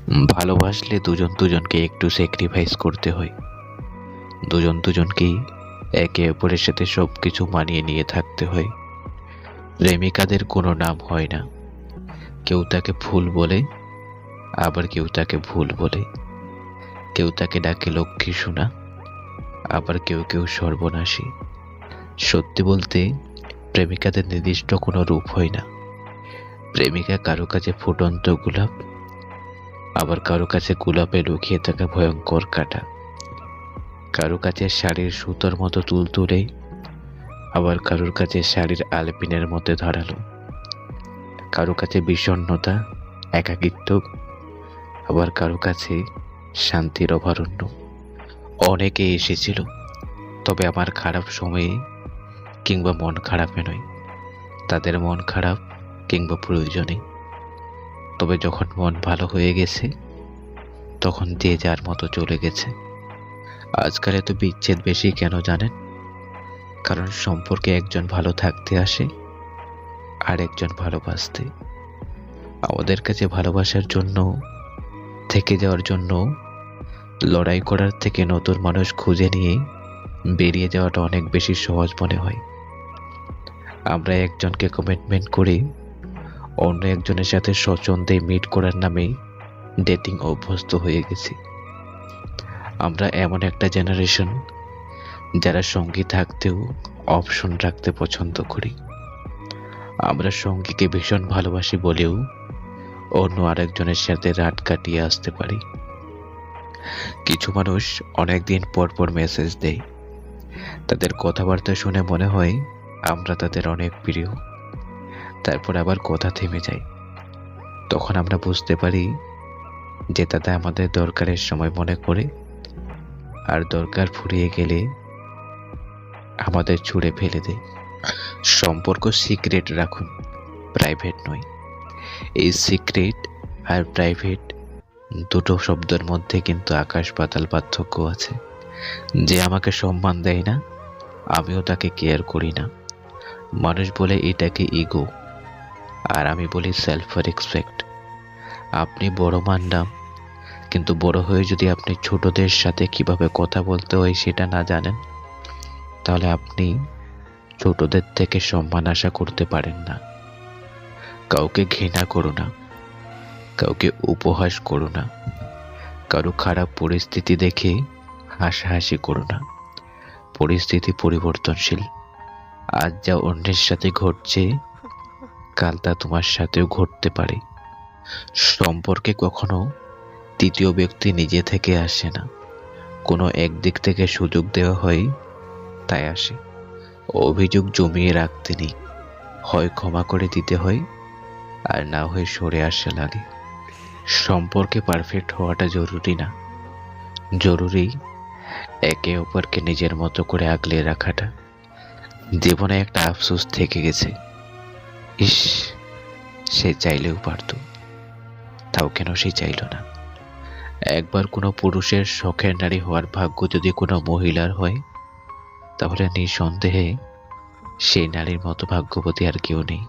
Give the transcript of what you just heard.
ভালোবাসলে দুজন দুজনকে একটু স্যাক্রিফাইস করতে হয়। দুজন দুজনকেই একে অপরের সাথে সবকিছু মানিয়ে নিয়ে থাকতে হয়। প্রেমিকাদের কোনো নাম হয় না। কেউ তাকে ফুল বলে, আবার কেউ তাকে ভুল বলে। কেউ তাকে ডাকে লক্ষ্মী সোনা, আবার কেউ কেউ সর্বনাশী। সত্যি বলতে প্রেমিকাদের নির্দিষ্ট কোনো রূপ হয় না। প্রেমিকা কারো কাছে ফুটন্ত গোলাপ, আবার কারো কাছে গোলাপে লুকিয়ে থাকা ভয়ঙ্কর কাঁটা। কারো কাছে শাড়ির সুতোর মতো তুলতুলে, আবার কারোর কাছে শাড়ির আলপিনের মধ্যে ধারালো। কারো কাছে বিষণ্ণতা, একাকিত্ব, আবার কারো কাছে শান্তির অভয়ারণ্য। অনেকে এসেছিল, তবে আমার খারাপ সময়ে কিংবা মন খারাপে নয়, তাদের মন খারাপ কিংবা প্রয়োজনে। তবে যখন মন ভালো হয়ে গেছে, তখন যে যার মতো চলে গেছে। আজকাল এত বিচ্ছেদ বেশি কেন জানেন? কারণ সম্পর্কে একজন ভালো থাকতে আসে, আর একজন ভালোবাসতে। আমাদের কাছে ভালোবাসার জন্য, থেকে যাওয়ার জন্য লড়াই করার থেকে নতুন মানুষ খুঁজে নিয়ে বেরিয়ে যাওয়াটা অনেক বেশি সহজ মনে হয়। আমরা একজনকে কমিটমেন্ট করে অন্য একজনের সাথে স্বচ্ছন্দে মিট করার নামে ডেটিং অভ্যস্ত হয়ে গেছি। আমরা এমন একটা জেনারেশন যারা সঙ্গী থাকতেও অপশন রাখতে পছন্দ করি। আমরা সঙ্গীকে ভীষণ ভালোবাসি বলেও অন্য আরেকজনের সাথে রাত কাটিয়ে আসতে পারি। কিছু মানুষ অনেকদিন পর পর মেসেজ দেয়। তাদের কথাবার্তা শুনে মনে হয় আমরা তাদের অনেক প্রিয়। তারপর আবার কথা থেমে যায়। তখন আমরা বুঝতে পারি যে তাদের আমাদের দরকারের সময় মনে করে, আর দরকার ফুরিয়ে গেলে আমাদের ছুঁড়ে ফেলে দেয়। সম্পর্ক সিক্রেট রাখুন, প্রাইভেট নয়। এই সিক্রেট আর প্রাইভেট দুটো শব্দের মধ্যে কিন্তু আকাশ পাতাল পার্থক্য আছে। যে আমাকে সম্মান দেয় না, আমিও তাকে কেয়ার করি না। মানুষ বলে এটাকে ইগো, আর আমি বলি সেলফ রেসপেক্ট। আপনি বড় মানলাম, কিন্তু বড় হয়ে যদি আপনি ছোটদের সাথে কিভাবে কথা বলতে হয় সেটা না জানেন, তাহলে আপনি ছোটদের থেকে সম্মান আশা করতে পারেন না। কাউকে ঘৃণা করো না, কাউকে উপহাস করো না, কারো খারাপ পরিস্থিতি দেখে হাসাহাসি করো না। পরিস্থিতি পরিবর্তনশীল। আজ যা অন্যের সাথে ঘটছে, কাল তা তোমার সাথেও ঘটতে পারে। সম্পর্কে কখনো তৃতীয় ব্যক্তি নিজে থেকে আসে না, কোনো একদিক থেকে সুযোগ দেওয়া হয় তাই আসে। অভিযোগ জমিয়ে রাখতে নেই, হয় ক্ষমা করে দিতে হয়, আর না হয় সরে আসা লাগে। সম্পর্কে পারফেক্ট হওয়াটা জরুরি না, জরুরি একে অপরকে নিজের মতো করে আগলে রাখাটা। জীবনে একটা আফসোস থেকে গেছে, ইস, সে চাইলেও পারত, তাও কেন সে চাইল না। একবার কোনো পুরুষের শখের নারী হওয়ার ভাগ্য যদি কোনো মহিলার হয়, তাহলে নিঃসন্দেহে সেই নারীর মতো ভাগ্যবতী আর কেউ নেই।